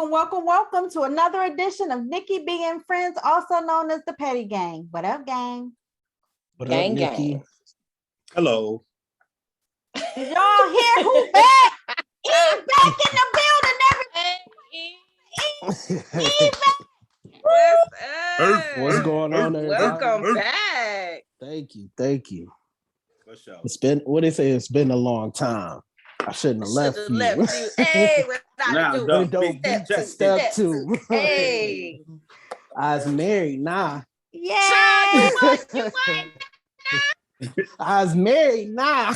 Welcome to another edition of Nikki B and Friends, also known as the Petty Gang. What up, gang? What gang, up, Nikki? gang. Hello. Did y'all hear who back? He's back in the building, What's going on, everybody? Welcome back. Thank you. For sure. It's been it's been a long time. I shouldn't have left you. Hey, what Now, I don't do? be Step two. Hey. I was married, nah. Yeah. You I was married, nah.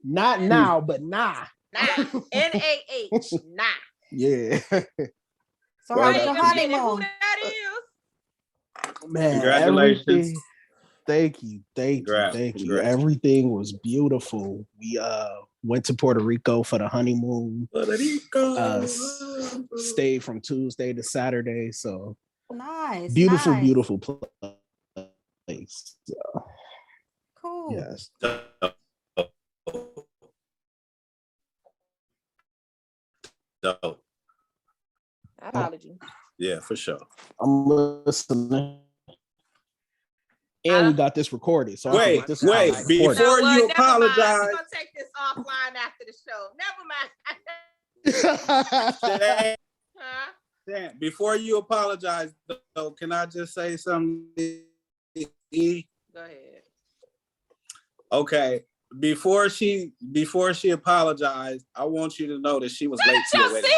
Not now, but nah. Nah. N-A-H. Nah. Yeah. So Well, how's your Who honeymoon? that is? Man, Congratulations. everything- Thank you. Congrats. Everything was beautiful. We went to Puerto Rico for the honeymoon. Puerto Rico. Stayed from Tuesday to Saturday. So Nice. beautiful place. Cool. Yes. Dope. Apology. Yeah, for sure. I'm listening. And we got this recorded. So Wait, before you apologize. We're gonna take this offline after the show. Never mind. Huh? Dan, before you apologize, though, can I just say something? Go ahead. Okay. Before she apologized, I want you to know that she was late to your wedding.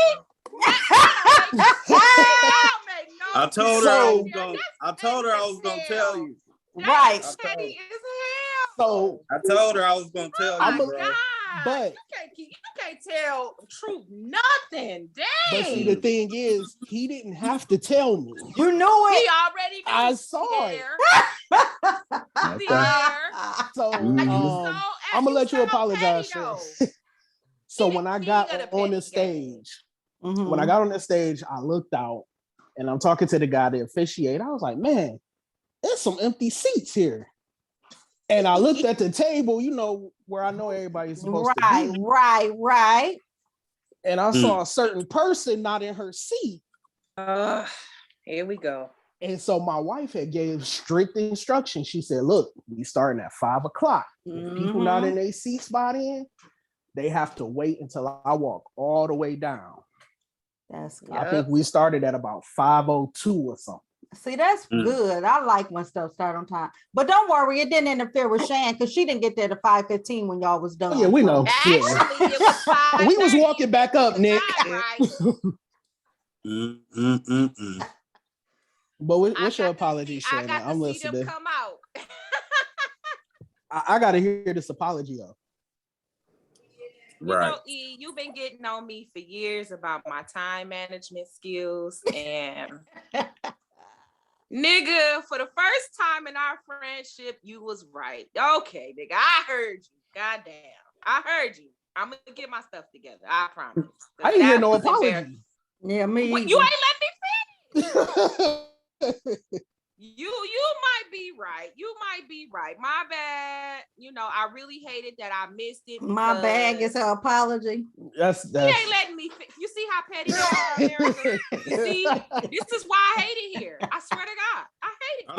I told her I was gonna tell you. Right. Petty as hell. So I told her I was gonna tell you, bro. God. But you can't tell the truth nothing. Dang. but see, the thing is, he didn't have to tell me. You knew He it. already knew. I saw it. So I'm gonna let you apologize. So when I got on the stage, I looked out and I'm talking to the guy that officiated. I was like, man, there's some empty seats here. And I looked at the table, you know, where I know everybody's supposed to be. Right. And I saw a certain person not in her seat. Here we go. And so my wife had gave strict instructions. She said, look, we starting at 5:00. If people not in their seats by then, they have to wait until I walk all the way down. That's good. I think we started at about 5:02 or something. See, that's good. I like when stuff start on time. But don't worry, it didn't interfere with Shan because she didn't get there to 5:15 when y'all was done. Oh, yeah, we know. Actually, it was 5:30. We was walking back up, Nick. But what's your apology, Shannon? I'm listening. Come out. I gotta hear this apology though. Right. You know, E, you've been getting on me for years about my time management skills, and nigga, for the first time in our friendship, you was right. Okay, nigga, I heard you. Goddamn, I heard you. I'm gonna get my stuff together. I promise. I didn't hear no apology. Yeah, me. Wait, you ain't let me finish. You might be right. My bad. You know, I really hated that I missed it. My bag is her apology. That's He ain't letting me. You see how petty you are, America? You see, this is why I hate it here. I swear to God, I hate it.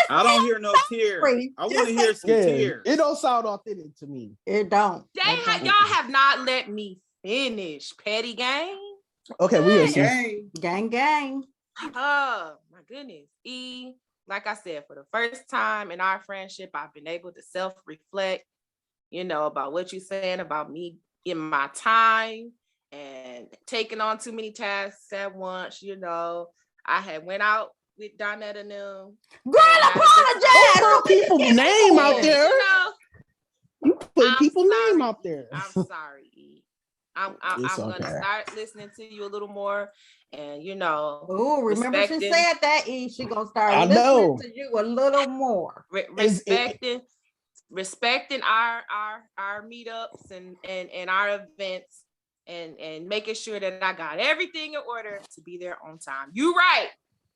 I don't hear no tears. I want to hear some tears. It don't sound authentic to me. It don't. Y'all have not let me finish, petty gang. Okay, we are Gang. Oh my goodness, E. Like I said, for the first time in our friendship, I've been able to self-reflect, you know, about what you're saying about me in my time and taking on too many tasks at once. You know, I had went out with Donette and them. Girl, apologize. Don't put people's name out there. You know, You put people's name sorry. out there. I'm sorry, E. I'm gonna start listening to you a little more, and you know. Oh, remember she said that, E. She gonna start listening to you a little more. Respecting our meetups and our events, and making sure that I got everything in order to be there on time. You right.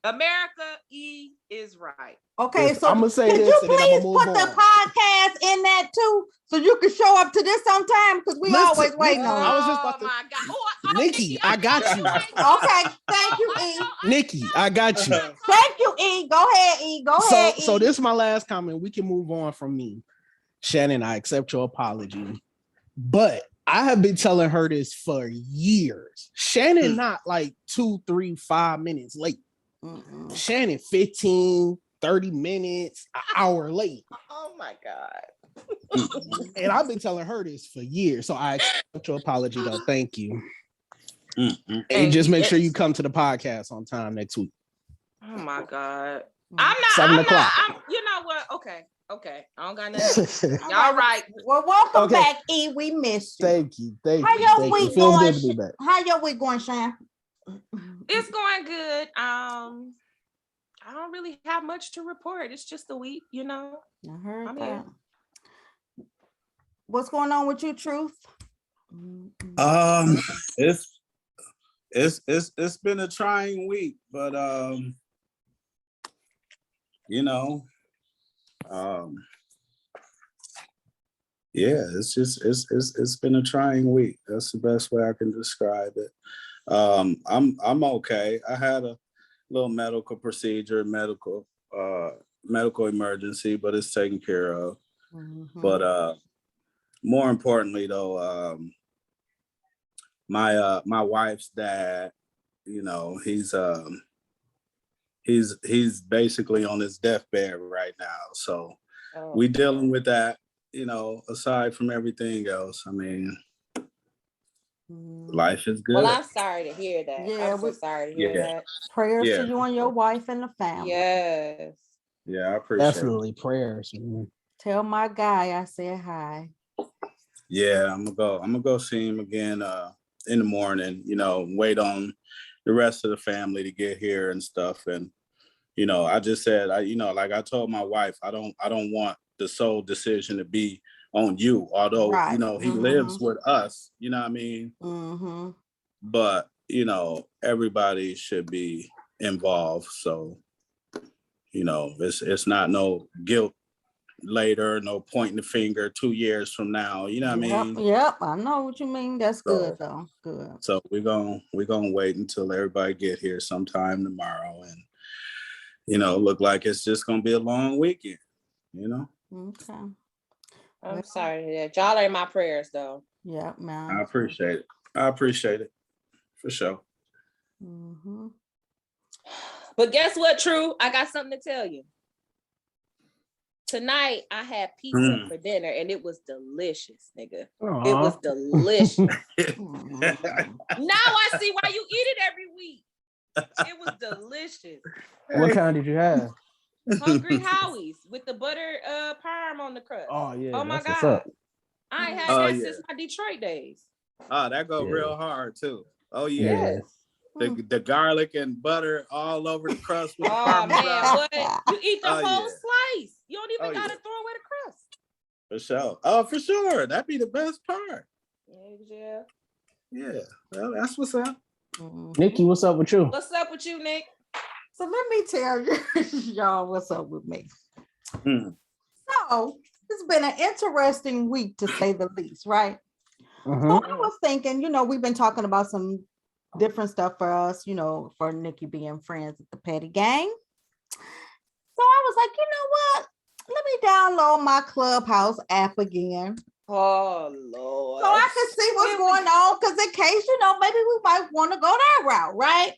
America, E is right. Okay, so I'm gonna say could this, you and then I'm please gonna put move the on. podcast in that too, so you can show up to this on time? Because we always waiting on I you. was just about to. My God. Nikki, I got you. Okay, thank you, E. Nikki, I got you. Thank you, E. Go ahead, E. Go ahead, E. So this is my last comment. We can move on from me. Shannon, I accept your apology. But I have been telling her this for years. Shannon not like 2, 3, 5 minutes late. Shannon 15, 30 minutes, an hour late. Oh my God. And I've been telling her this for years. So I accept your apology though. Thank you. And just make sure you come to the podcast on time next week. Oh my God. I'm not 7 o'clock. You know what? Okay. I don't got nothing. Y'all right. Well, welcome back, E. We missed you. Thank you. How your week going? Good to be back. How your week going, Shan? It's going good. I don't really have much to report. It's just a week, you know. I heard I'm that. here. What's going on with you, Truth? It's been a trying week, but you know, yeah, it's been a trying week. That's the best way I can describe it. I'm okay. I had a little medical procedure, medical emergency, but it's taken care of. But more importantly though, my wife's dad, you know, he's basically on his deathbed right now. So we dealing with that, you know, aside from everything else. I mean, life is good. Well, I'm sorry to hear that. Yeah, I'm so sorry to hear that. Prayers to you and your wife and the family. Yes. Yeah, I appreciate Definitely it. Prayers. Tell my guy I said hi. Yeah, I'm gonna go see him again in the morning, you know, wait on the rest of the family to get here and stuff. And, you know, I just said, like I told my wife, I don't want the sole decision to be on you, although, you know, he lives with us, you know what I mean? But, you know, everybody should be involved. So, you know, it's not no guilt later, no pointing the finger 2 years from now, you know what I mean? Yep, I know what you mean. That's good though. Good. So we're gonna wait until everybody get here sometime tomorrow, and you know, look like it's just gonna be a long weekend, you know. Okay. I'm sorry to that. Y'all are in my prayers though. Yeah, man. I appreciate it for sure. But guess what, True? I got something to tell you. Tonight I had pizza for dinner and it was delicious, nigga. Aww. It was delicious. Now I see why you eat it every week. It was delicious. What kind did you have? Hungry Howie's with the butter parm on the crust. Oh yeah. Oh my God. I ain't had that since my Detroit days. Oh, that go real hard too. Oh yeah. Yes. The garlic and butter all over the crust with the parmesan. Man, what? You eat the whole slice. You don't even gotta throw away the crust. For sure. Oh, for sure. That'd be the best part. Yeah. Yeah. Well, that's what's up. Nikki, what's up with you? What's up with you, Nick? So let me tell you, y'all, what's up with me. So it's been an interesting week to say the least, right? So I was thinking, you know, we've been talking about some different stuff for us, you know, for Nikki B and Friends at the Petty Gang. So I was like, you know what? Let me download my Clubhouse app again. Oh, Lord. So I can see what's going on, because in case, you know, maybe we might want to go that route, right?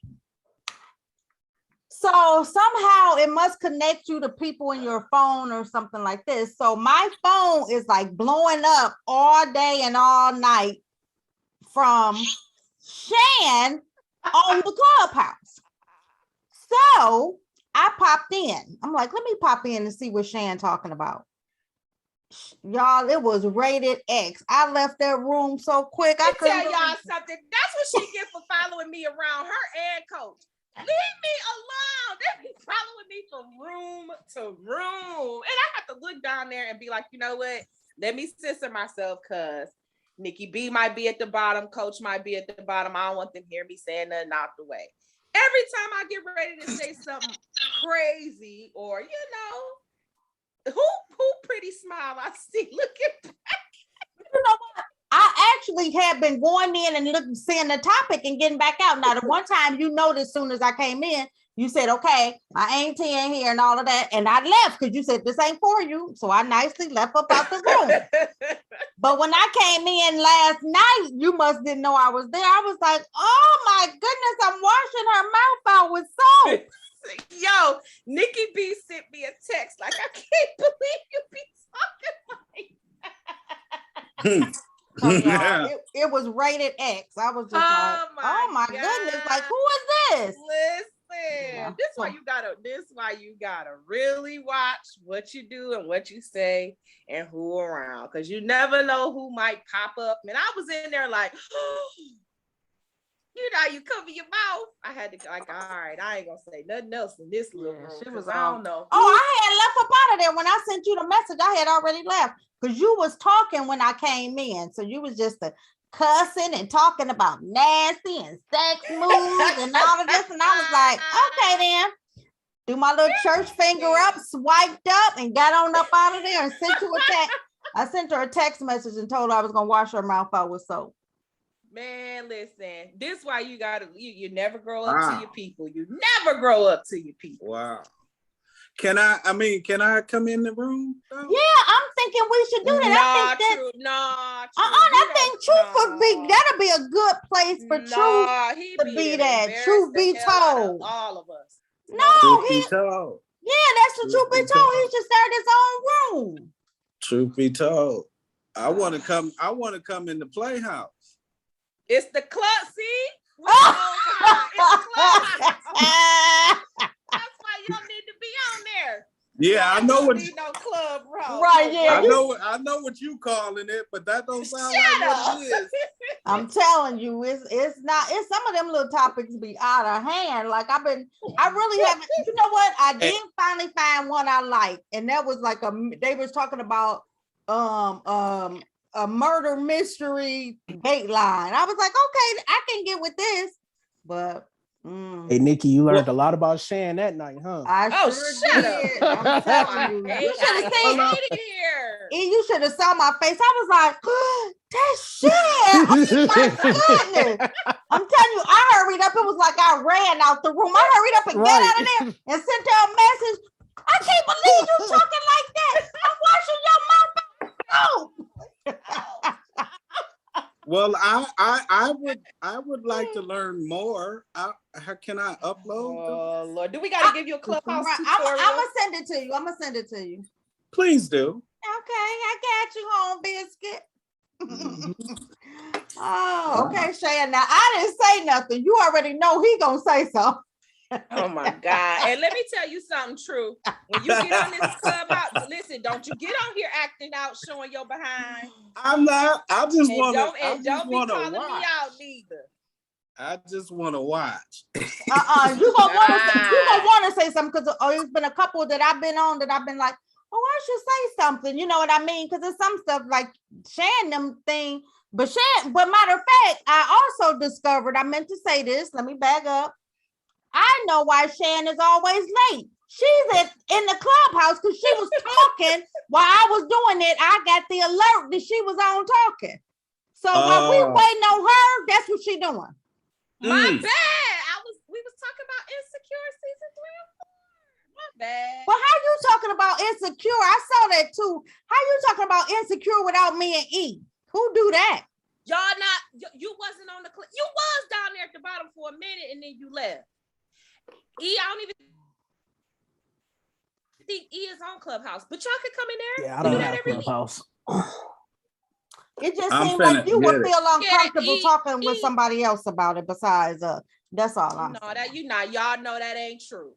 So somehow it must connect you to people in your phone or something like this. So my phone is like blowing up all day and all night from Shan on the Clubhouse. So I popped in. I'm like, let me pop in and see what Shan talking about. Y'all, it was rated X. I left that room so quick. I couldn't tell y'all something. That's what she get for following me around, her and Coach. Leave me alone. They be following me from room to room. And I have to look down there and be like, you know what? Let me censor myself, because Nikki B might be at the bottom. Coach might be at the bottom. I don't want them to hear me saying nothing out the way. Every time I get ready to say something crazy, or who pretty smile I see looking back. You know what? I actually have been going in and seeing the topic and getting back out. Now, the one time you noticed as soon as I came in, you said, okay, my auntie in here and all of that. And I left because you said this ain't for you. So I nicely left up out the room. But when I came in last night, you must didn't know I was there. I was like, oh my goodness, I'm washing her mouth out with soap. Yo, Nikki B sent me a text like, I can't believe you be talking like that. It was rated X. I was just like, oh my goodness, like who is this? Listen, this why you gotta really watch what you do and what you say and who around, because you never know who might pop up. And I was in there like, you cover your mouth. I had to like, all right, I ain't gonna say nothing else in this little room. She was, I don't know. Oh, I had left up out of there when I sent you the message. I had already left because you was talking when I came in. So you was just cussing and talking about nasty and sex moves and all of this. And I was like, okay then. Do my little church finger up, swiped up, and got on up out of there and sent you a text. I sent her a text message and told her I was gonna wash her mouth out with soap. Man, listen, this is why you gotta you never grow up to your people. You never grow up to your people. Wow. Can I come in the room though? Yeah, I'm thinking we should do that. I think Truth would be, that'll be a good place for Truth to be that. Truth be told. All of us. No, Truth be told. Yeah, that's the truth be told. He should start his own room. Truth be told. I want to come in the Playhouse. It's the club, see? It's the club. That's why you don't need to be on there. Yeah, I know what no club room. Right, yeah. I know what you calling it, but that don't sound like what it is. I'm telling you, it's some of them little topics be out of hand. Like I really haven't, you know what? I did finally find one I like, and that was like they was talking about a murder mystery dateline. I was like, okay, I can get with this, but hey Nikki, you learned a lot about Shan that night, huh? I sure did. I'm telling you. You should have seen it here. You should have saw my face. I was like, oh, that's shit. Oh my goodness. I'm telling you, I hurried up. It was like I ran out the room. I hurried up and got out of there and sent her a message. I can't believe you talking like that. I'm washing your mouth out. Well, I would like to learn more. How can I upload? Oh Lord, do we got to give you a Clubhouse tutorial? I'm gonna send it to you. Please do. Okay, I got you, home biscuit. Oh, okay, Shay. Now I didn't say nothing. You already know he gonna say something. Oh my God. And let me tell you something true. When you get on this Clubhouse, listen, don't you get on here acting out, showing your behind. I'm not. I just want to. Don't be calling watch. me out neither. I just want to watch. You gonna want to say something because there's been a couple that I've been on that I've been like, oh, I should say something. You know what I mean? Because there's some stuff like sharing them thing. But matter of fact, I also discovered, I meant to say this. Let me back up. I know why Shan is always late. She's in the clubhouse because she was talking while I was doing it. I got the alert that she was on talking. So while we waiting on her, that's what she doing. My bad. We was talking about Insecure season 3 and 4. My bad. But how you talking about Insecure? I saw that too. How you talking about Insecure without me and E? Who do that? Y'all you wasn't on the clip. You was down there at the bottom for a minute and then you left. E, I don't even think E is on Clubhouse, but y'all could come in there. Yeah, I don't have Clubhouse. It just seemed like you would feel uncomfortable talking with somebody else about it besides us. That's all I'm saying. Y'all know that ain't true.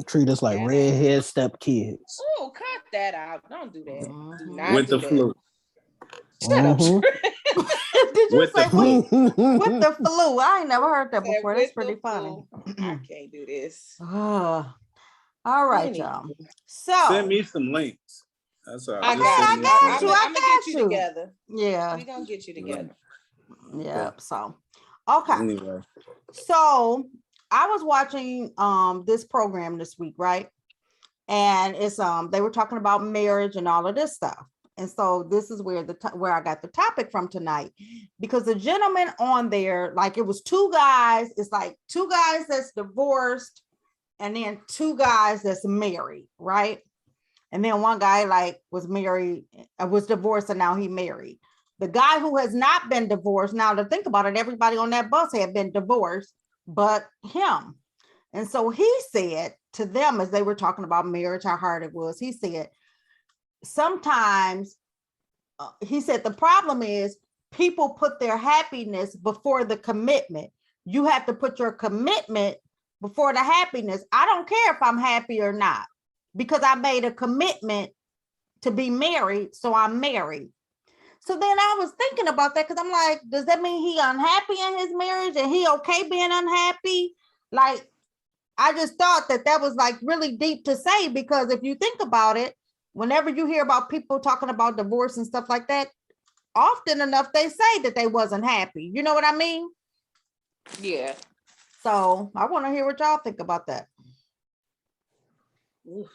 Treat us like redhead step kids. Oh, cut that out. Don't do that. Do not with do the flu. Shut up. Did you say with the flu? I ain't never heard that before. That's pretty funny. I can't do this. All right, y'all. So send me some links. That's all. I got you. I'm gonna get you together. Yeah, we're gonna get you together. Yeah. So Okay. Anyway. So I was watching this program this week, right? And it's they were talking about marriage and all of this stuff. And so this is where where I got the topic from tonight, because the gentleman on there, like it was two guys, it's like two guys that's divorced and then two guys that's married, right? And then one guy like was married, was divorced, and now he married. The guy who has not been divorced, now to think about it, everybody on that bus had been divorced but him. And so he said to them, as they were talking about marriage, how hard it was, he said, sometimes, he said, the problem is people put their happiness before the commitment. You have to put your commitment before the happiness. I don't care if I'm happy or not, because I made a commitment to be married, so I'm married. So then I was thinking about that, because I'm like, does that mean he unhappy in his marriage and he okay being unhappy? Like, I just thought that was like really deep to say, because if you think about it, whenever you hear about people talking about divorce and stuff like that, often enough they say that they wasn't happy. You know what I mean? Yeah. So I want to hear what y'all think about that.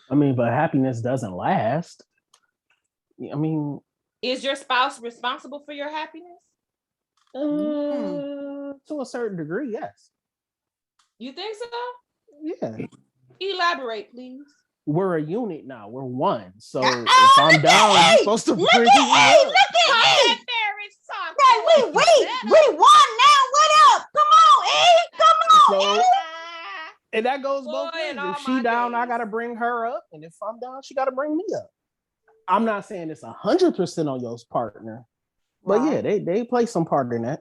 I mean, but happiness doesn't last. I mean, is your spouse responsible for your happiness? To a certain degree, yes. You think so? Yeah. Elaborate, please. We're a unit now. We're one. So if I'm down, you're supposed to bring me up. Look at E. We won now. What up? Come on, E. Come on, E. And that goes both ways. If she down, I gotta bring her up, and if I'm down, she gotta bring me up. I'm not saying it's 100% on your partner, but right. Yeah, they play some part in that.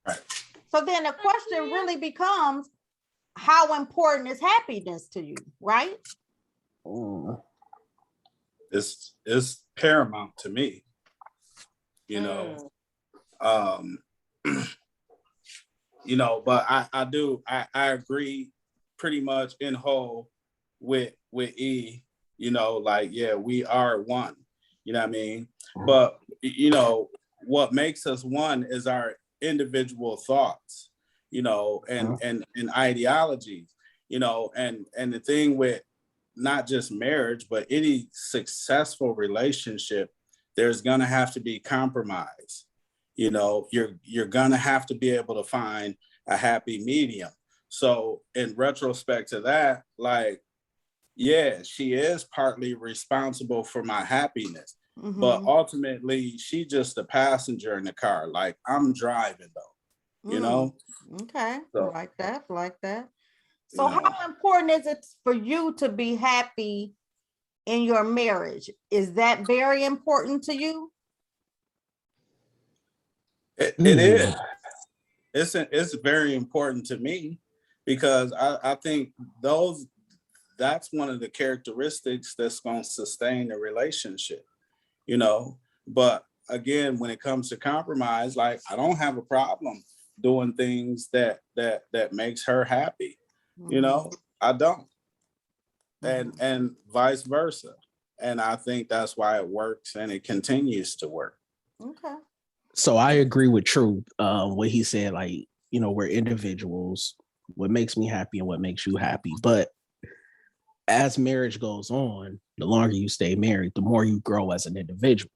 Right. So then the question really becomes, how important is happiness to you, right? It's paramount to me. You know, you know, but I agree pretty much in whole with E. You know, like, yeah, we are one. You know what I mean? But you know, what makes us one is our individual thoughts, you know, and ideologies, you know, and the thing with not just marriage, but any successful relationship, there's gonna have to be compromise. You know, you're gonna have to be able to find a happy medium. So in retrospect to that, like, yeah, she is partly responsible for my happiness, but ultimately she's just a passenger in the car. Like, I'm driving though, you know? Okay, so, like that. So how important is it for you to be happy in your marriage? Is that very important to you? It is. It's very important to me, because I think that's one of the characteristics that's going to sustain the relationship, you know. But again, when it comes to compromise, like, I don't have a problem doing things that makes her happy, you know. I don't, and vice versa. And I think that's why it works, and it continues to work. Okay. So I agree with True, what he said. Like, you know, we're individuals. What makes me happy and what makes you happy, but as marriage goes on, the longer you stay married, the more you grow as an individual.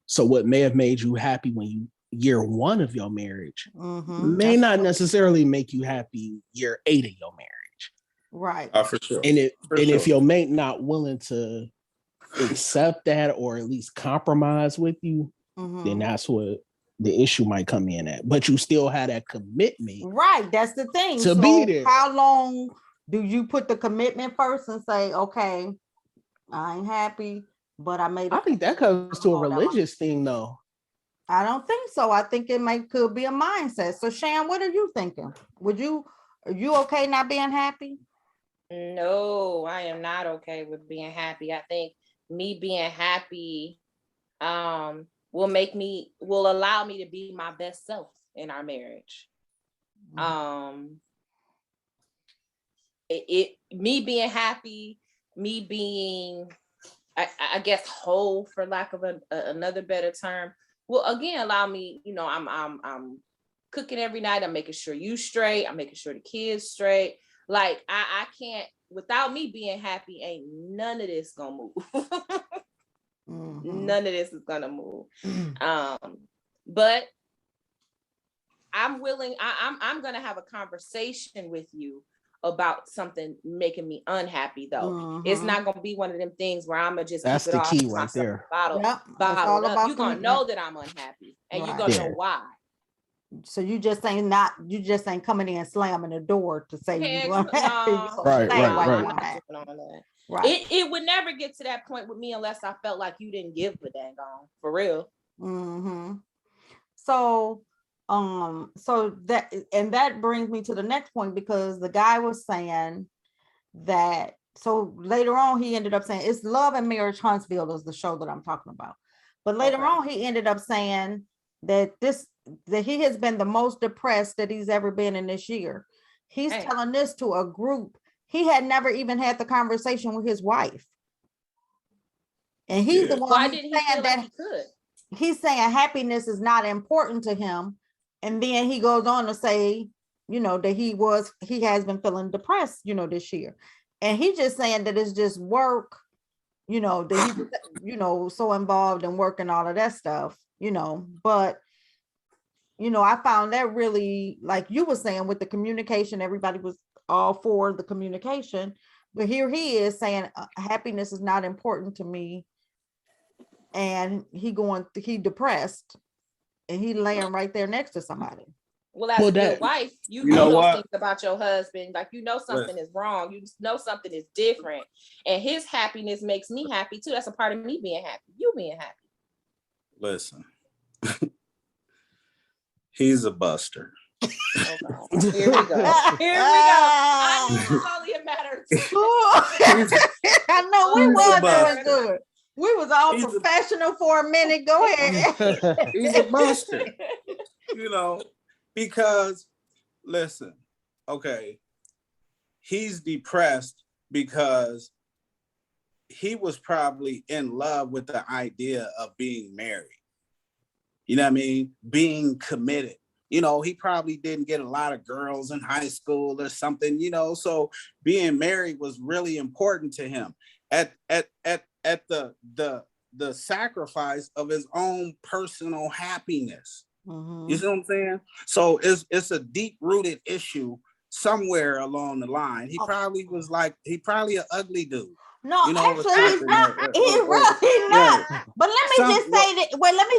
So what may have made you happy when you year one of your marriage may not necessarily make you happy year 8 of your marriage. Right. For sure. And if your mate not willing to accept that, or at least compromise with you, then that's what the issue might come in at. But you still had that commitment. Right. That's the thing. To be there. How long do you put the commitment first and say, okay, I ain't happy, but I made it? I think that comes to a religious thing, though. I don't think so. I think could be a mindset. So Shan, what are you thinking? Are you okay not being happy? No, I am not okay with being happy. I think me being happy will allow me to be my best self in our marriage. Me being happy, me being, I guess, whole, for lack of another better term, will again allow me, you know, I'm cooking every night. I'm making sure you straight. I'm making sure the kids straight. Like I can't, without me being happy, ain't none of this gonna move. None of this is gonna move. But I'm willing, I'm gonna have a conversation with you about something making me unhappy though. It's not gonna be one of them things where I'm gonna just that's keep it the all key right there. bottled up. You're gonna know that I'm unhappy, and you're gonna know why. So you just ain't coming in slamming the door to say you unhappy. Right. It would never get to that point with me unless I felt like you didn't give a dang on, for real. So that brings me to the next point, because the guy was saying that, so later on he ended up saying it's Love and Marriage Huntsville is the show that I'm talking about. But later on he ended up saying that he has been the most depressed that he's ever been in this year. He's telling this to a group. He had never even had the conversation with his wife. And he's the one saying that he could. He's saying happiness is not important to him. And then he goes on to say, that he has been feeling depressed, this year. And he's just saying that it's just work, that he's, so involved in work and all of that stuff, but, I found that really, like you were saying with the communication, everybody was all for the communication, but here he is saying happiness is not important to me. And he depressed, and he laying right there next to somebody. Well, as a good wife, you know those things about your husband. Like, something is wrong. You know something is different. And his happiness makes me happy too. That's a part of me being happy. You being happy. Listen. He's a buster. Oh, here we go. I knew it was only a matter of time. I know we was doing good. We was all professional for a minute. Go ahead. He's a buster. Because listen, okay, he's depressed because he was probably in love with the idea of being married. You know what I mean? Being committed. He probably didn't get a lot of girls in high school or something, so being married was really important to him at the sacrifice of his own personal happiness. You see what I'm saying? So it's a deep-rooted issue somewhere along the line. He probably an ugly dude. No, actually, he's not. He's really not. But let me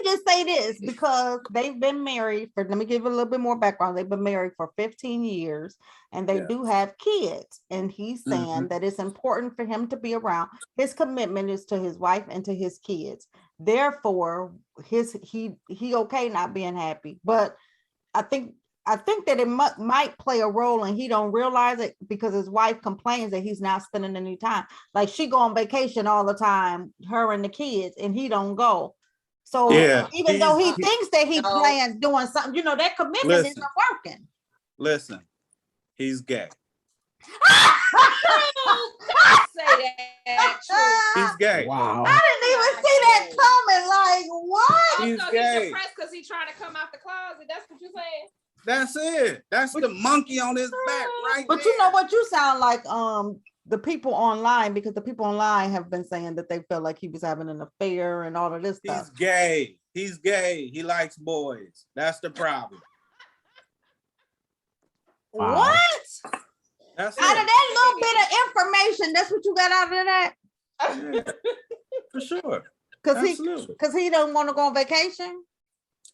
just say this, because they've been married for, let me give you a little bit more background. They've been married for 15 years, and they do have kids. And he's saying that it's important for him to be around. His commitment is to his wife and to his kids. Therefore, he okay not being happy. But I think that it might play a role, and he don't realize it, because his wife complains that he's not spending any time. Like, she go on vacation all the time, her and the kids, and he don't go. So even though he thinks that he plans doing something, that commitment isn't working. Listen, he's gay. Say that. He's gay. Wow. I didn't even see that coming. Like, what? He's gay. He's depressed because he's trying to come out the closet. That's what you're saying. That's it. That's the monkey on his back right But there. you know what? You sound like the people online, because the people online have been saying that they felt like he was having an affair and all of this stuff. He's gay. He likes boys. That's the problem. Wow. What? That's out of that little bit of information, that's what you got out of that? For sure. Because he don't want to go on vacation?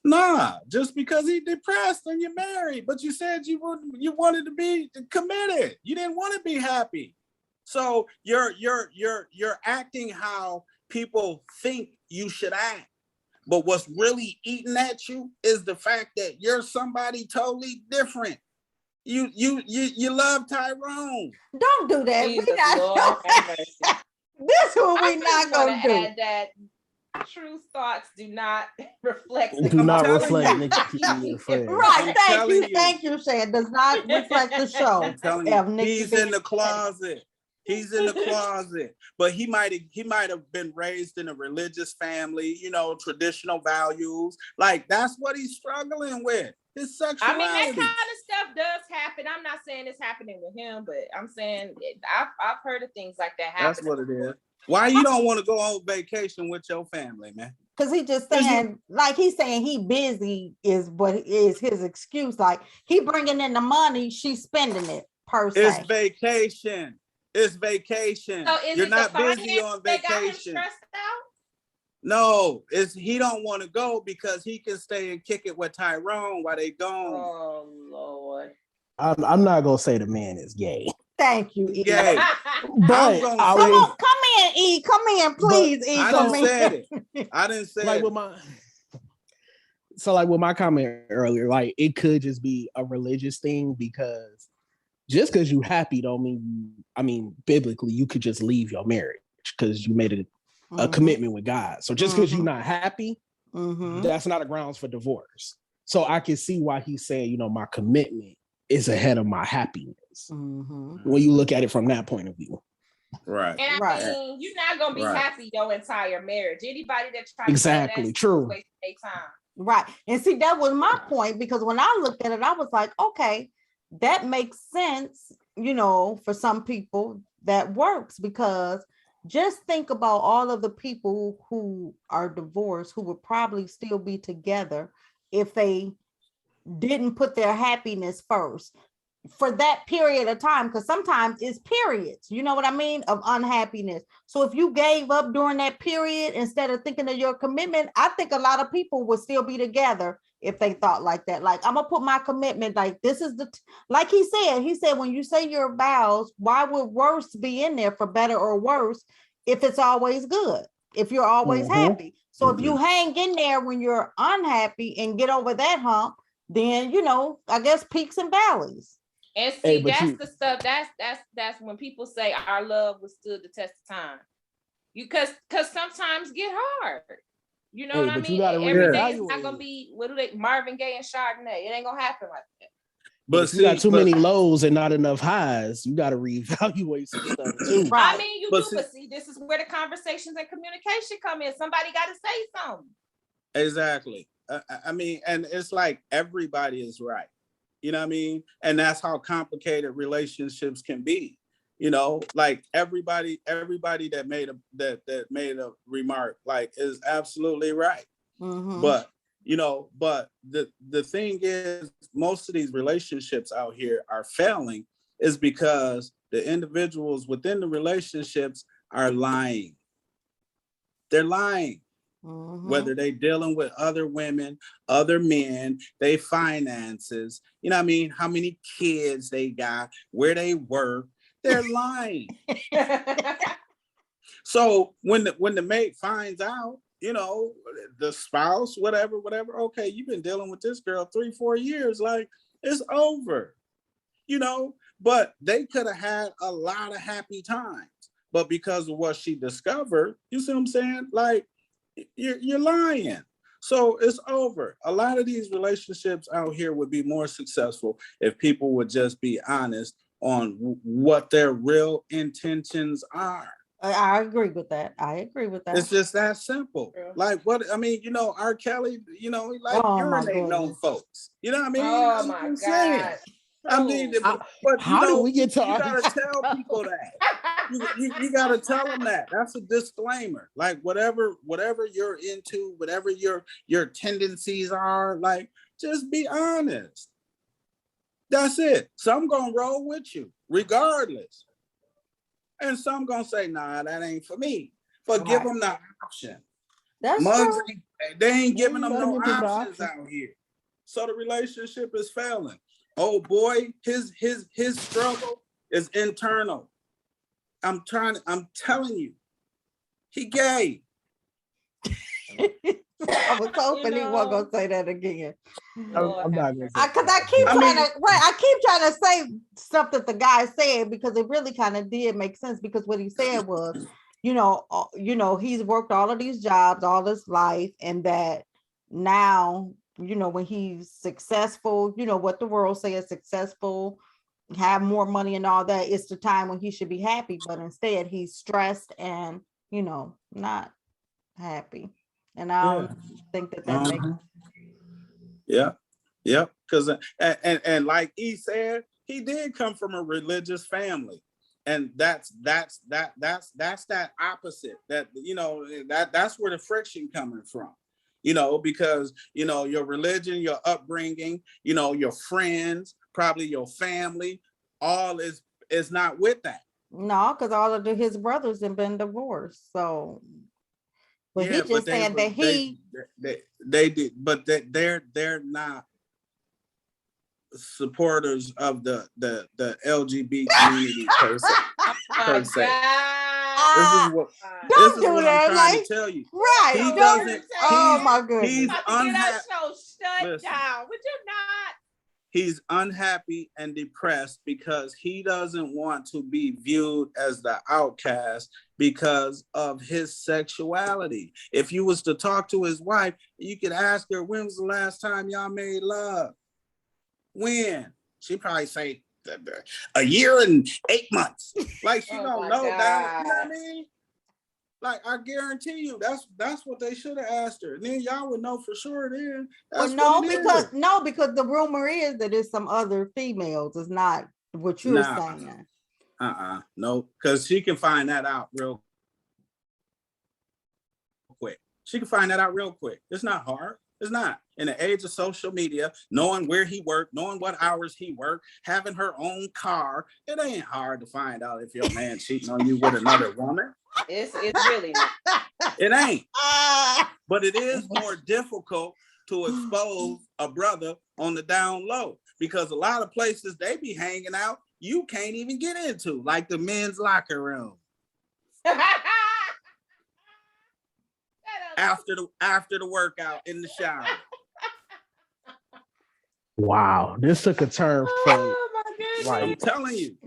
Nah, just because he's depressed and you're married, but you said you wanted to be committed. You didn't want to be happy. So you're acting how people think you should act. But what's really eating at you is the fact that you're somebody totally different. You love Tyrone. Don't do that. Jesus, we not. This is what we not gonna do. Add that true thoughts do not reflect. Do not reflect Nikki B and Friends. Right. Thank you, Shan. Does not reflect the show. I'm telling you, he's in the closet. He's in the closet, but he might have been raised in a religious family, you know, traditional values. Like that's what he's struggling with. His sexuality. I mean, that kind of stuff does happen. I'm not saying it's happening with him, but I'm saying I've heard of things like that happen. That's what it is. Why you don't want to go on vacation with your family, man? Because he just saying, like he's saying he busy is what is his excuse. Like he bringing in the money, she's spending it per se. It's vacation. It's vacation. So You're not busy on vacation. Got him stressed out? No, he don't want to go because he can stay and kick it with Tyrone while they gone. Oh Lord. I'm not gonna say the man is gay. Thank you, E. Gay. But come in, E. Come in, please, E. I didn't say it. I didn't say like it. With my comment earlier, like it could just be a religious thing because just because you happy don't mean biblically you could just leave your marriage because you made a commitment with God. So just because you're not happy, that's not a grounds for divorce. So I can see why he's saying, you know, my commitment is ahead of my happiness. When you look at it from that point of view. Right. And I mean, you're not gonna be happy your entire marriage. Anybody that tries exactly to true. Waste their time. Right. And see, that was my point, because when I looked at it, I was like, okay, that makes sense, you know, for some people that works, because just think about all of the people who are divorced who would probably still be together if they didn't put their happiness first for that period of time, because sometimes it's periods, you know what I mean, of unhappiness. So if you gave up during that period instead of thinking of your commitment, I think a lot of people would still be together if they thought like that. Like, I'm gonna put my commitment, like this is like he said, when you say your vows, why would worse be in there for better or worse if it's always good, if you're always happy? So if you hang in there when you're unhappy and get over that hump, then, you know, I guess peaks and valleys. And see, that's the stuff. That's when people say our love withstood the test of time. Because sometimes get hard. You know what I mean? Every day it's not gonna be Marvin Gaye and Chardonnay. It ain't gonna happen like that. But if you got too many lows and not enough highs, you gotta reevaluate some stuff too. Right. I mean, but see, this is where the conversations and communication come in. Somebody gotta say something. Exactly. I mean, and it's like everybody is right. You know what I mean? And that's how complicated relationships can be. You know, like everybody that made a remark like is absolutely right. But you know, the thing is, most of these relationships out here are failing is because the individuals within the relationships are lying. They're lying. Whether they dealing with other women, other men, they finances, you know what I mean? How many kids they got, where they work, they're lying. So when the mate finds out, you know, the spouse, whatever, okay, you've been dealing with this girl 3-4 years, like it's over, you know, but they could have had a lot of happy times, but because of what she discovered, you see what I'm saying? Like, you're lying. So it's over. A lot of these relationships out here would be more successful if people would just be honest on what their real intentions are. I agree with that. It's just that simple. Yeah. Like what I mean, you know, R. Kelly, you know, like urinating on folks. You know what I mean? Oh my God. Saying. I mean, but how do we get to? You gotta tell people that. You gotta tell them that. That's a disclaimer. Like whatever you're into, whatever your tendencies are, like just be honest. That's it. Some gonna roll with you, regardless, and some gonna say, "Nah, that ain't for me." But give them the option. That's true. They ain't giving them no options out here, so the relationship is failing. Oh boy, his struggle is internal. I'm telling you, he gay. I was hoping he wasn't gonna say that again. I'm not gonna say because I keep trying to say stuff that the guy said, because it really kind of did make sense, because what he said was, you know, he's worked all of these jobs all his life, and that now, you know, when he's successful, you know, what the world say is successful, have more money and all that, it's the time when he should be happy, but instead he's stressed and, not happy. And I don't think that makes Yeah. Yep. Because and like he said, he did come from a religious family. And that's that opposite. That that's where the friction coming from. Because your religion, your upbringing, your friends, probably your family, all is not with that. No, because all of his brothers have been divorced. So, but he just said that they did, but they're not supporters of the LGBT community per se. This is what I'm trying to tell you. Right. He doesn't. Oh my goodness. He's unhappy. Shut down. Would you not? He's unhappy and depressed because he doesn't want to be viewed as the outcast because of his sexuality. If you was to talk to his wife, you could ask her, when was the last time y'all made love? When? She probably say a year and 8 months. Like she don't know that. You know what I mean? Like I guarantee you, that's what they should have asked her. And then y'all would know for sure. Then because the rumor is that there's some other females. It's not what you're saying. No, because she can find that out real quick. She can find that out real quick. It's not hard. It's not. In the age of social media, knowing where he worked, knowing what hours he worked, having her own car, it ain't hard to find out if your man cheating on you with another woman. It's really not. It ain't. But it is more difficult to expose a brother on the down low because a lot of places they be hanging out, you can't even get into, like the men's locker room. After the workout in the shower. Wow, this took a turn from I'm telling you.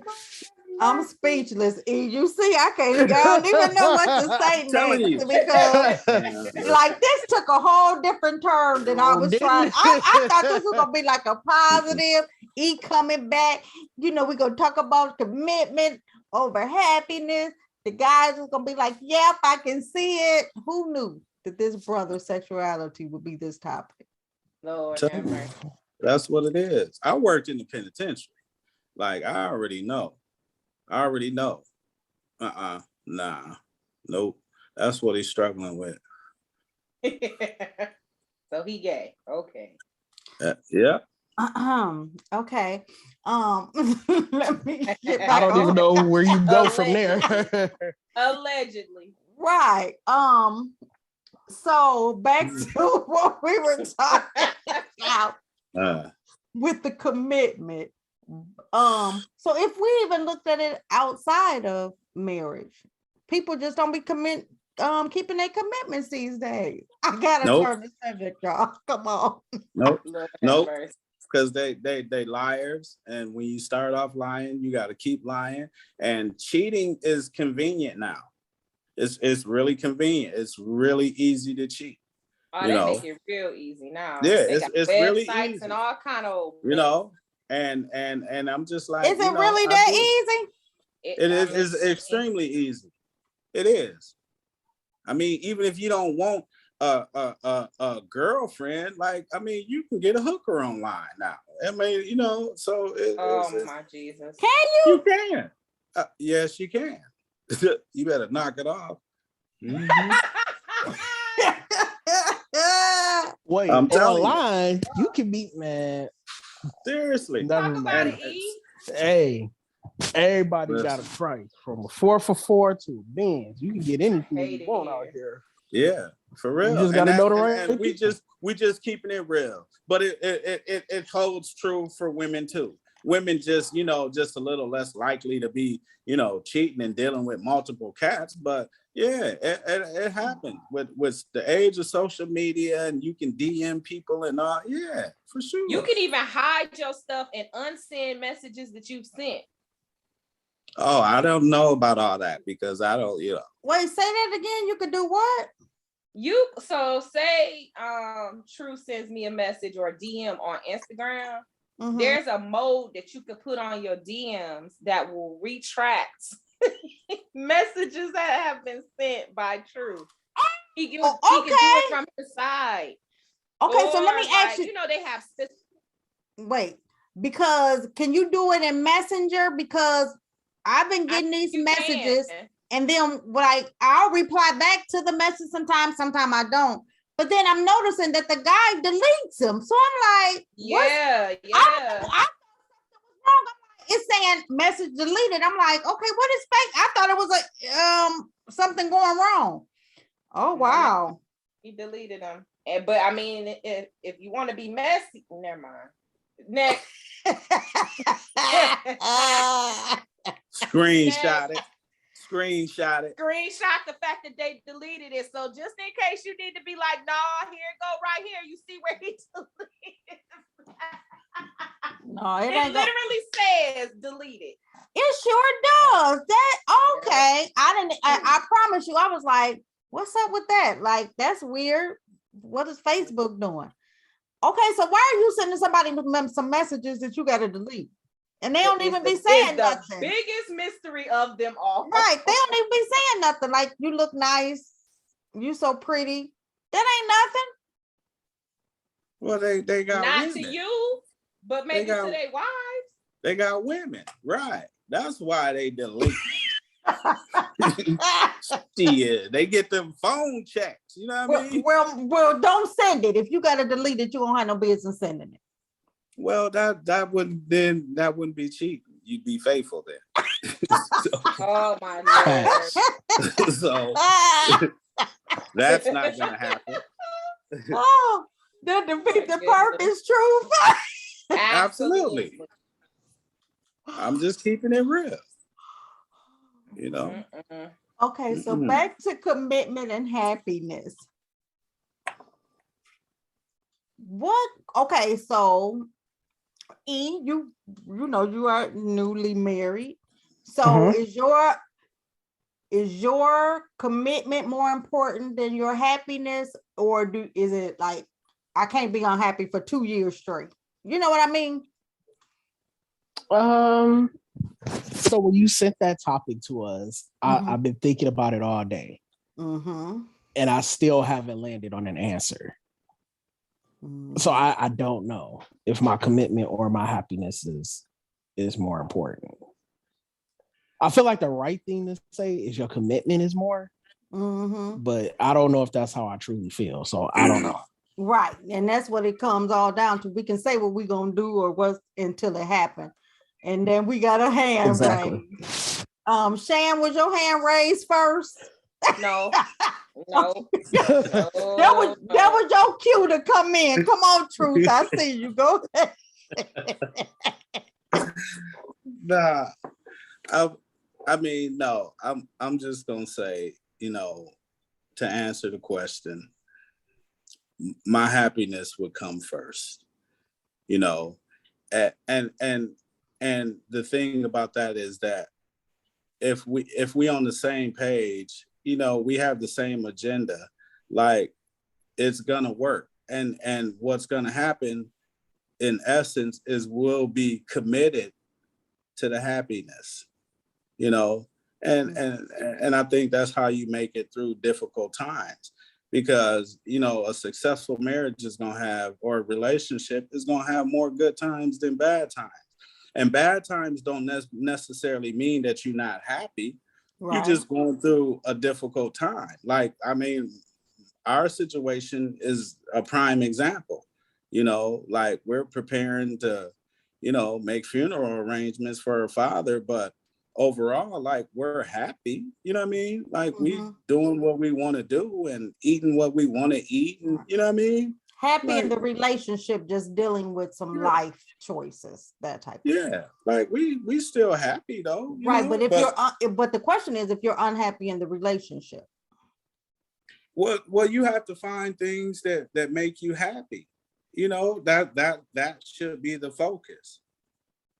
I'm speechless. You see, I don't even know what to say next because like this took a whole different turn than I was trying. I thought this was gonna be like a positive. He coming back. We're gonna talk about commitment over happiness. The guys was gonna be like, yep, I can see it. Who knew that this brother's sexuality would be this topic? Lord, that's what it is. I worked in the penitentiary. Like I already know. Nah. Nope. That's what he's struggling with. So he gay. Okay. Yeah. Okay. Let me get back. I don't even know where you go from there. Allegedly. Right. So back to what we were talking about with the commitment. So if we even looked at it outside of marriage, people just don't be keeping their commitments these days. I gotta turn the subject, y'all. Come on. Nope. Because they liars, and when you start off lying, you got to keep lying. And cheating is convenient now. It's really convenient. It's really easy to cheat. Oh, they make it real easy now. Yeah, it's really easy. And all kind of And I'm just like, is it really that easy? It is. It's extremely easy. It is. I mean, even if you don't want a girlfriend, like, I mean, you can get a hooker online now. I mean, so my Jesus. Can you? You can. Yes, you can. You better knock it off. Mm-hmm. Wait, I'm online, you can be, man. Seriously. Talk about it, Hey, everybody got a price from a 4x4 to a Benz. You can get anything you want out here. Yeah, for real. You just gotta know the right. And we just keeping it real. But it holds true for women too. Women just a little less likely to be cheating and dealing with multiple cats. But yeah, it happened with the age of social media, and you can DM people and all. Yeah, for sure. You can even hide your stuff and unsend messages that you've sent. Oh, I don't know about all that because I don't. Wait, say that again. You could do what? So say True sends me a message or a DM on Instagram. there's a mode that you could put on your DMs that will retract messages that have been sent by True. He can do it from his side. Okay, so let me ask you. You know, they have systems. Wait, because can you do it in Messenger? Because I've been getting these messages, and then I'll reply back to the message sometimes I don't. But then I'm noticing that the guy deletes them. So I'm like, yeah. I thought something was wrong. It's saying message deleted. I'm like, okay, what is fake? I thought it was something going wrong. Oh, wow. He deleted them. But I mean, if you want to be messy, never mind. Next. Screenshot it. Screenshot the fact that they deleted it. So just in case you need to be like, nah, here it go right here. You see where he deleted. No, it literally says deleted. It sure does. That okay. I promise you, I was like, what's up with that? Like, that's weird. What is Facebook doing? Okay, so why are you sending somebody some messages that you got to delete? And they don't even be saying nothing. The biggest mystery of them all. Right. They don't even be saying nothing. Like, you look nice. You so pretty. That ain't nothing. Well, they got not women. To you, but maybe to their wives. They got women. Right. That's why they delete. Yeah, they get them phone checks. You know what I mean? Well, don't send it. If you got to delete it, you don't have no business sending it. Well, that wouldn't be cheap. You'd be faithful then. Oh my Lord. So that's not gonna happen. Oh, that defeat the purpose, Truth. Absolutely. I'm just keeping it real. You know. Okay, so back to commitment and happiness. Okay, so E, you know you are newly married. So is your commitment more important than your happiness, or is it like I can't be unhappy for 2 years straight? You know what I mean? So when you sent that topic to us, I've been thinking about it all day. And I still haven't landed on an answer. So I don't know if my commitment or my happiness is more important. I feel like the right thing to say is your commitment is more, but I don't know if that's how I truly feel. So I don't know. Right. And that's what it comes all down to. We can say what we're going to do or what until it happens. And then we got a hand raised. Shan, was your hand raised first? No. That was your cue to come in. Come on, Truth. I see you. Go ahead. Nah. I mean, no. I'm just gonna say, you know, to answer the question, my happiness would come first. You know, and the thing about that is that if we on the same page, you know, we have the same agenda, like it's gonna work. And what's gonna happen in essence is we'll be committed to the happiness, you know, and I think that's how you make it through difficult times, because, you know, a successful marriage is gonna have, or a relationship is gonna have more good times than bad times. And bad times don't necessarily mean that you're not happy. Right. You're just going through a difficult time. Like, I mean, our situation is a prime example. You know, like we're preparing to, you know, make funeral arrangements for her father, but overall, like we're happy. You know what I mean? Like we doing what we want to do and eating what we want to eat, and you know what I mean? Happy like, in the relationship, just dealing with some life choices, that type of thing. Like we still happy though. Right, know? But the question is if you're unhappy in the relationship. Well, you have to find things that make you happy. You know, that should be the focus.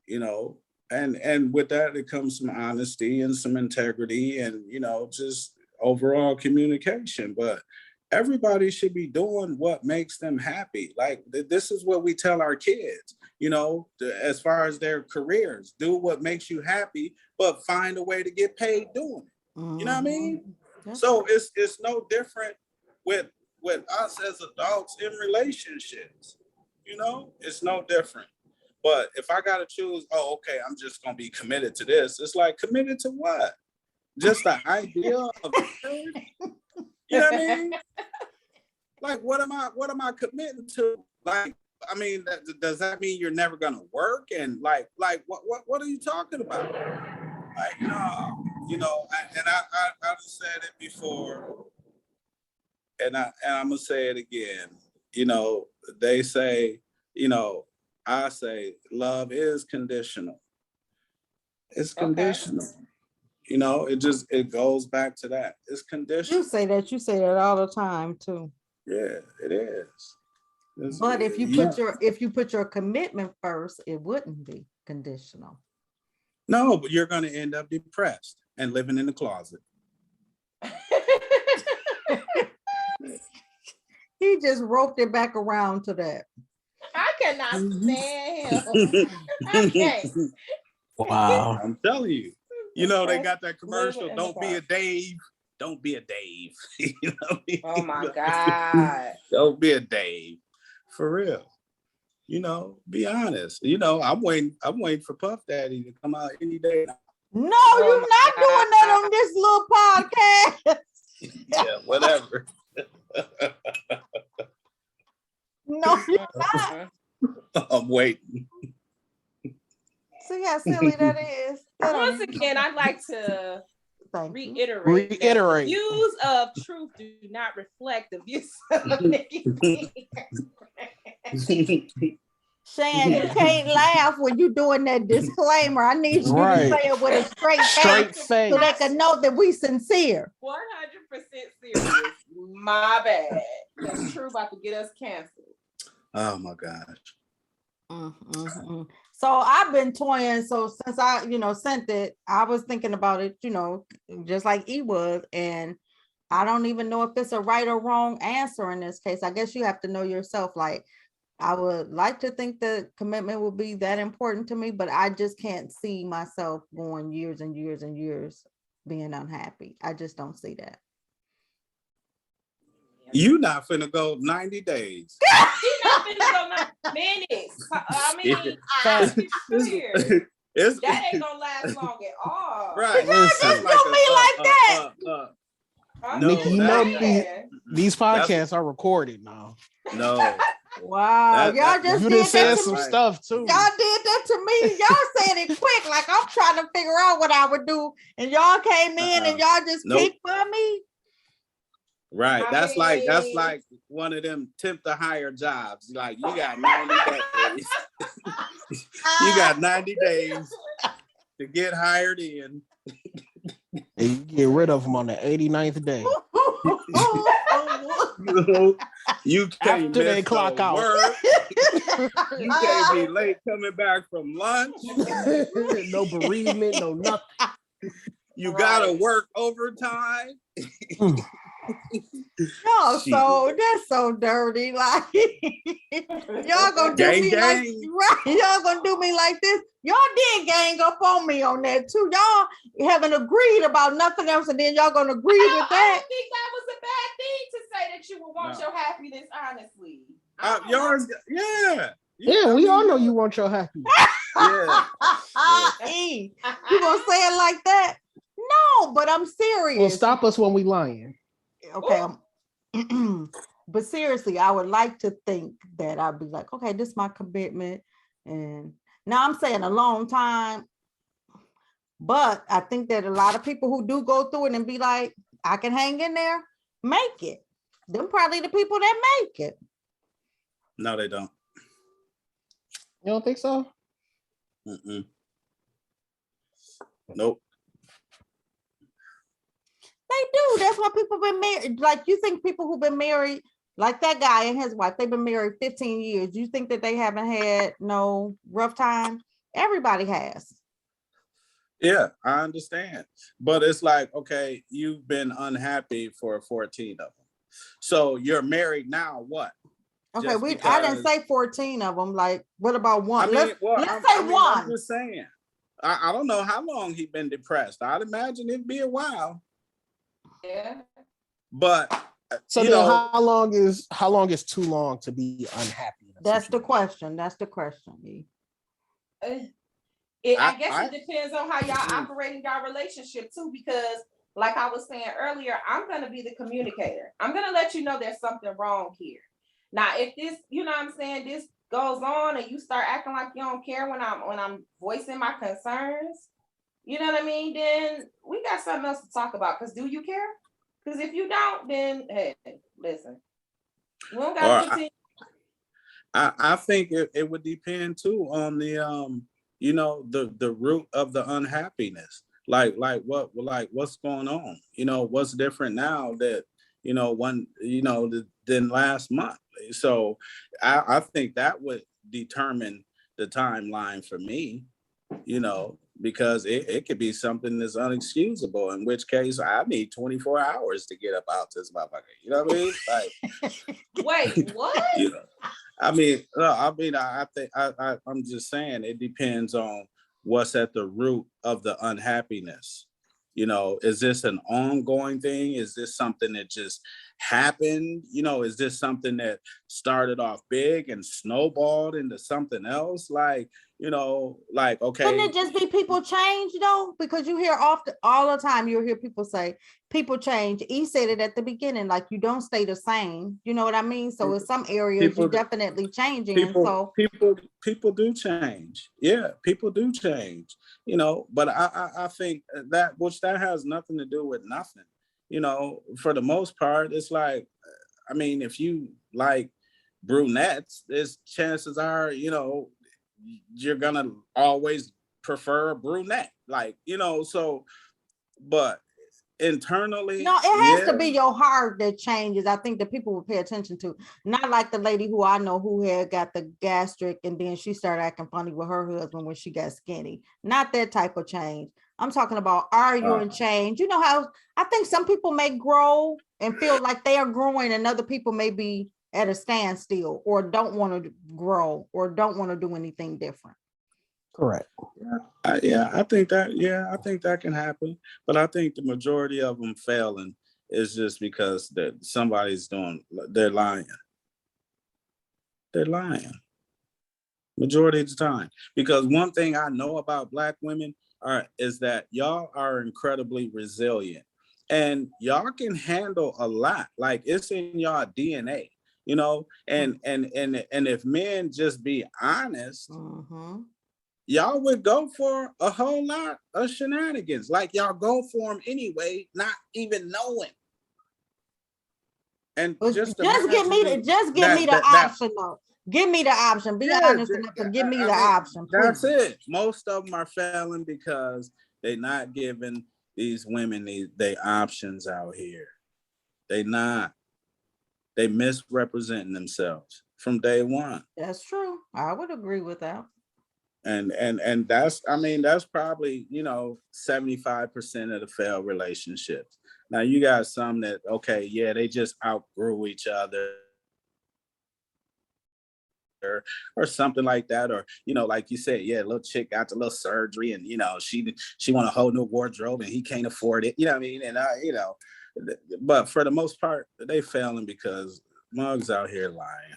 You know, and with that it comes some honesty and some integrity and, you know, just overall communication. But everybody should be doing what makes them happy. Like this is what we tell our kids, you know, as far as their careers, do what makes you happy, but find a way to get paid doing it. You know what I mean? So it's no different with us as adults in relationships. You know, it's no different. But if I gotta choose, oh, okay, I'm just gonna be committed to this. It's like, committed to what? Just the idea of marriage? You know what I mean? Like, what am I committing to? Like, I mean, does that mean you're never gonna work? And like what are you talking about? Like, no, you know, I've said it before, and I'm gonna say it again. You know, they say, you know, I say love is conditional. It's conditional. You know, it goes back to that. It's conditional. You say that all the time too. Yeah, it is. But if you put your commitment first, it wouldn't be conditional. No, but you're gonna end up depressed and living in the closet. He just roped it back around to that. I cannot stand him. I can't. Wow. I'm telling you. You know, they got that commercial, don't be a Dave. Don't be a Dave. You know what I mean? Oh my God. Don't be a Dave. For real. You know, be honest. You know, I'm waiting for Puff Daddy to come out any day. No, you're not doing that on this little podcast. Yeah, whatever. No, you're not. I'm waiting. See how silly that is. Once again, I'd like to reiterate. Reiterate. Views of truth do not reflect the views of Nikki B. Shan, you can't laugh when you're doing that disclaimer. I need you to say it with a straight face so they can know that we sincere. 100% serious. My bad. That's true about to get us canceled. Oh my gosh. So I've been toying. So since I, sent it, I was thinking about it, just like he was. And I don't even know if it's a right or wrong answer in this case. I guess you have to know yourself. Like, I would like to think that commitment would be that important to me, but I just can't see myself going years and years and years being unhappy. I just don't see that. You not finna go 90 days. She's not finna go 90 minutes. I mean, that ain't gonna last long at all. Right. Y'all just do me like that. Nikki, you know these podcasts are recorded now. No. Wow. Y'all just you did said that some stuff too. Y'all did that to me. Y'all said it quick, like I'm trying to figure out what I would do. And y'all came in and y'all just picked for me. Right. That's like one of them temp to hire jobs. Like, you got 90 days. You got 90 days to get hired in. And you get rid of them on the 89th day. You can't after they clock out. You can't be late coming back from lunch. No bereavement, no nothing. You gotta work overtime. No, so that's so dirty. Like, y'all gonna do me like, right? Y'all gonna do me like this. Y'all did gang up on me on that too. Y'all haven't agreed about nothing else, and then y'all gonna agree with that. I don't think that was a bad thing to say that you would want your happiness, honestly. Yours, yeah, we all know you want your happiness. Yeah. You gonna say it like that? No, but I'm serious. Well, stop us when we lying. Okay. But seriously, I would like to think that I'd be like, okay, this is my commitment. And now I'm saying a long time, but I think that a lot of people who do go through it and be like, I can hang in there, make it. Them probably the people that make it. No, they don't. You don't think so? Nope. They do. That's why people been married. Like, you think people who've been married, like that guy and his wife, they've been married 15 years. You think that they haven't had no rough time? Everybody has. Yeah, I understand. But it's like, okay, you've been unhappy for 14 of them. So you're married now, what? Okay, Just I didn't say 14 of them. Like, what about one? I mean, let's say one. I'm just saying. I don't know how long he's been depressed. I'd imagine it'd be a while. Yeah. But so you then know, how long is too long to be unhappy? That's the question. That's the question. I guess it depends on how y'all operate in y'all relationship too, because like I was saying earlier, I'm gonna be the communicator. I'm gonna let you know there's something wrong here. Now, if this, you know what I'm saying, this goes on and you start acting like you don't care when I'm voicing my concerns, you know what I mean? Then we got something else to talk about. Because do you care? Because if you don't, then hey, listen, we don't gotta continue. I think it would depend too on the you know, the root of the unhappiness. Like what's going on? You know, what's different now that, you know, than last month. So I think that would determine the timeline for me, you know, because it could be something that's unexcusable, in which case I need 24 hours to get up out this motherfucker. You know what I mean? Like, wait, what? You know, I think I'm just saying it depends on what's at the root of the unhappiness. You know, is this an ongoing thing? Is this something that just happened? You know, is this something that started off big and snowballed into something else? Like, you know, like, okay. Couldn't it just be people change though? Because you hear often, all the time, you'll hear people say, people change. He said it at the beginning, like you don't stay the same. You know what I mean? So in some areas, you're definitely changing. People do change. Yeah, people do change. You know, but I think that has nothing to do with nothing. You know, for the most part, it's like, I mean, if you like brunettes, there's chances are, you know, you're gonna always prefer a brunette. Like, you know, so, but internally, no, it has to be your heart that changes. I think that people will pay attention to, not like the lady who I know who had got the gastric and then she started acting funny with her husband when she got skinny. Not that type of change. I'm talking about, are you in change? You know how I think some people may grow and feel like they are growing, and other people may be at a standstill or don't want to grow or don't want to do anything different. Correct. I think that can happen, but I think the majority of them failing is just because that they're lying. They're lying majority of the time. Because one thing I know about Black women is that y'all are incredibly resilient, and y'all can handle a lot. Like, it's in y'all DNA, you know. And if men just be honest. Mm-hmm. Y'all would go for a whole lot of shenanigans. Like, y'all go for them anyway, not even knowing. And just give me the option though. Give me the option. Be honest enough to give me the option. Please. That's it. Most of them are failing because they're not giving these women they options out here. They misrepresenting themselves from day one. That's true. I would agree with that. And that's probably, you know, 75% of the failed relationships. Now you got some that, okay, yeah, they just outgrew each other or something like that. Or, you know, like you said, yeah, little chick got the little surgery and, you know, she want a whole new wardrobe and he can't afford it. You know what I mean? And, you know, but for the most part, they failing because mugs out here lying,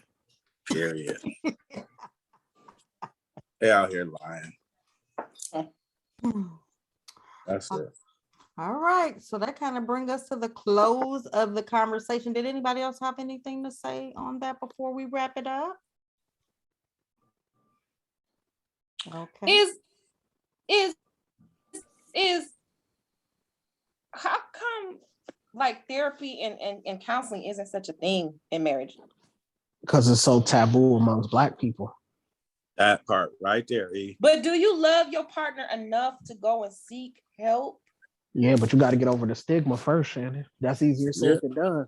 period. They out here lying. That's it. All right. So that kind of brings us to the close of the conversation. Did anybody else have anything to say on that before we wrap it up? Okay. Is how come like therapy and counseling isn't such a thing in marriage? Because it's so taboo amongst Black people. That part right there, E. But do you love your partner enough to go and seek help? Yeah, but you got to get over the stigma first, Shannon. That's easier said than done.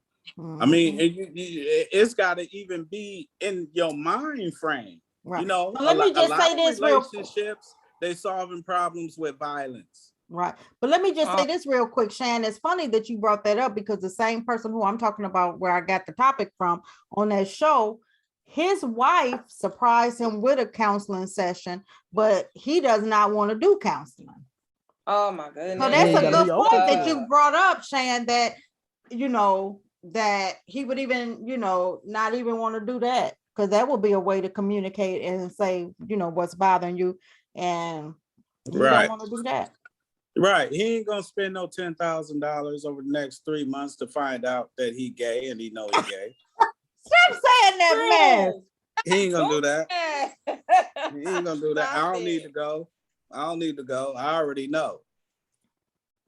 I mean, it's got to even be in your mind frame. Right. You know, let me just say this: relationships, they solving problems with violence. Right. But let me just say this real quick, Shan. It's funny that you brought that up because the same person who I'm talking about, where I got the topic from on that show, his wife surprised him with a counseling session, but he does not want to do counseling. Oh my goodness. So that's a good point that you brought up, Shan, that, that he would even, not even want to do that, because that would be a way to communicate and say, what's bothering you. And he don't want to do that. Right. He ain't gonna spend no $10,000 over the next 3 months to find out that he gay and he know he gay. Stop saying that, man. He ain't gonna do that. He ain't gonna do that. I don't need to go. I already know.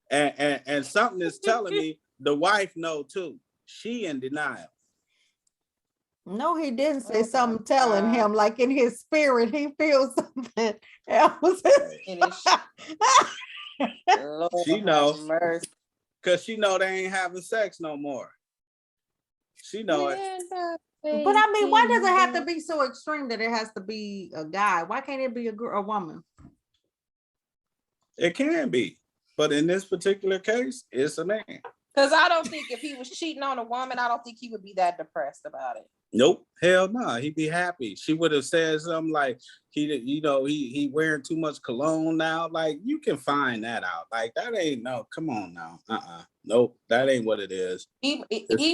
And something is telling me the wife know too. She in denial. No, he didn't say something telling him, like in his spirit, he feels something else. She knows, because she know they ain't having sex no more. She know it. But I mean, why does it have to be so extreme that it has to be a guy? Why can't it be a woman? It can be, but in this particular case, it's a man. Because I don't think if he was cheating on a woman, I don't think he would be that depressed about it. Nope, hell no, he'd be happy. She would have said something like, he wearing too much cologne now. Like, you can find that out. Like, that ain't, no, come on now. Nope, that ain't what it is. He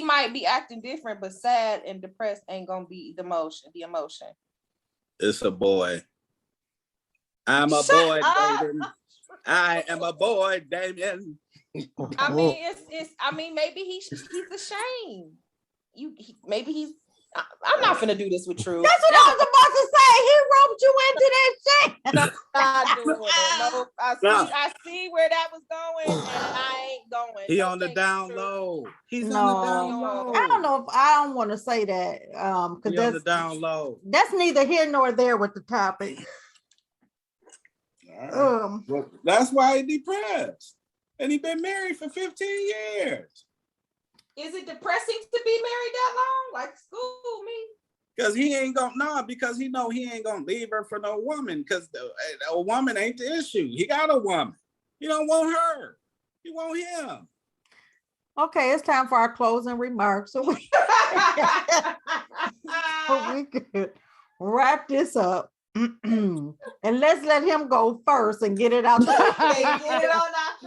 might be acting different, but sad and depressed ain't gonna be the emotion. It's a boy. I'm a boy, Damien. I am a boy, Damien. I mean, maybe he's ashamed. Maybe he's. I'm not gonna do this with True. That's what I was about to say. He roped you into that shit. No, I'm not doing it. No, I see where that was going, and I ain't going. He on the down low. He's on the down low. I don't know if I don't want to say that. Because that's on the down low. That's neither here nor there with the topic. Well, that's why he's depressed. And he's been married for 15 years. Is it depressing to be married that long? Like, school me. Because he ain't gonna, because he know he ain't gonna leave her for no woman, because a woman ain't the issue. He got a woman. He don't want her. He want him. Okay, it's time for our closing remarks. So we could wrap this up. And let's let him go first and get it out the way.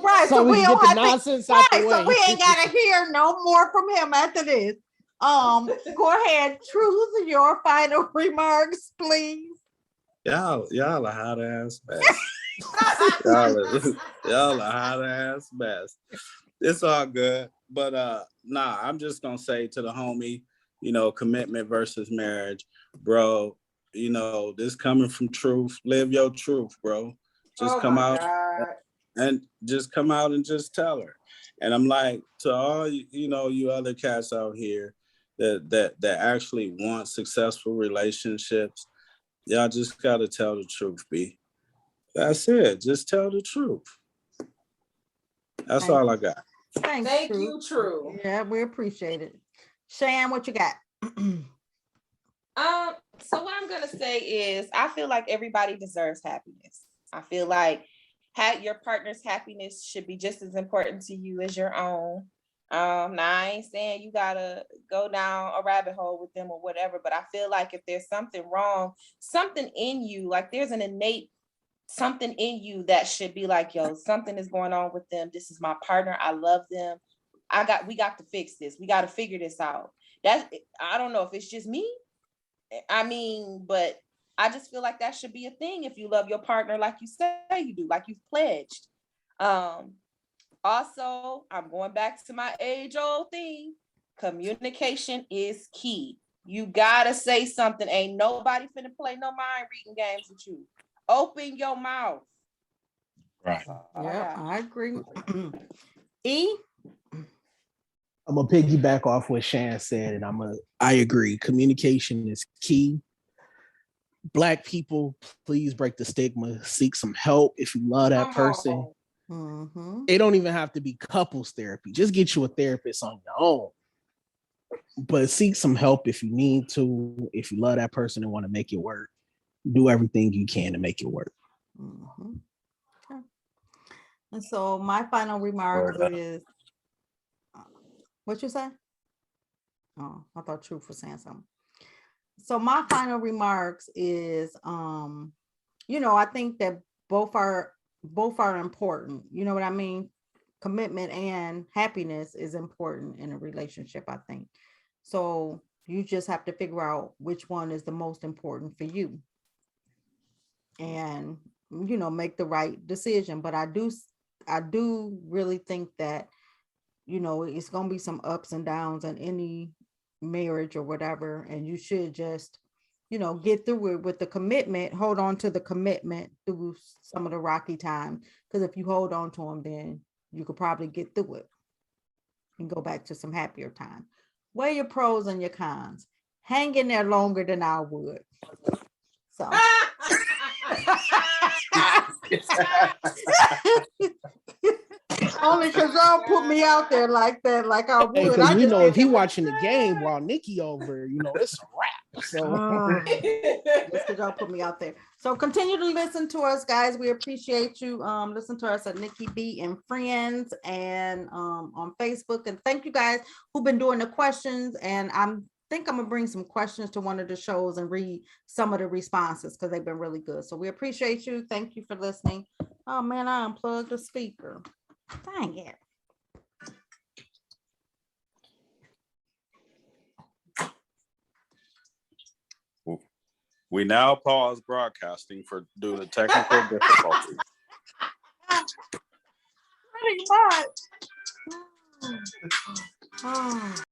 Right, so we don't have nonsense out the way. So we ain't gotta hear no more from him after this. Go ahead, Truth, your final remarks, please. Y'all are hot ass mess. y'all are hot ass mess. It's all good, but I'm just gonna say to the homie, commitment versus marriage, bro. This coming from Truth. Live your truth, bro. Just come out and just tell her. And I'm like, to all you other cats out here that actually want successful relationships, y'all just gotta tell the truth, B. That's it. Just tell the truth. That's all I got. Thank you, True. Yeah, we appreciate it. Shan, what you got? So what I'm gonna say is, I feel like everybody deserves happiness. I feel like your partner's happiness should be just as important to you as your own. Now I ain't saying you gotta go down a rabbit hole with them or whatever, but I feel like if there's something wrong, something in you, like there's an innate something in you that should be like, yo, something is going on with them. This is my partner. I love them. We got to fix this. We got to figure this out. I don't know if it's just me. I mean, but I just feel like that should be a thing if you love your partner like you say you do, like you've pledged. Also, I'm going back to my age-old thing. Communication is key. You gotta say something. Ain't nobody finna play no mind reading games with you. Open your mouth. Right. Yeah, I agree. E? I'm gonna piggyback off what Shan said, and I agree. Communication is key. Black people, please break the stigma. Seek some help if you love that person. Mm-hmm. It don't even have to be couples therapy. Just get you a therapist on your own. But seek some help if you need to. If you love that person and want to make it work, do everything you can to make it work. Mm-hmm. Okay. And so my final remarks is, what you say? Oh, I thought Truth was saying something. So my final remarks is, I think that both are important. You know what I mean? Commitment and happiness is important in a relationship, I think. So you just have to figure out which one is the most important for you, and make the right decision. But I do really think that it's going to be some ups and downs in any marriage or whatever, and you should just get through it with the commitment. Hold on to the commitment through some of the rocky time, because if you hold on to them, then you could probably get through it and go back to some happier time. Weigh your pros and your cons. Hang in there longer than I would. So only because y'all put me out there like that, like I would. Because we know if he watching the game while Nikki over, it's a wrap. So just because y'all put me out there. So continue to listen to us, guys. We appreciate you. Listen to us at Nikki B and Friends and on Facebook. And thank you guys who've been doing the questions. And I think I'm gonna bring some questions to one of the shows and read some of the responses because they've been really good. So we appreciate you. Thank you for listening. Oh man, I unplugged the speaker. Dang it. We now pause broadcasting due to technical difficulties. Pretty much. Oh.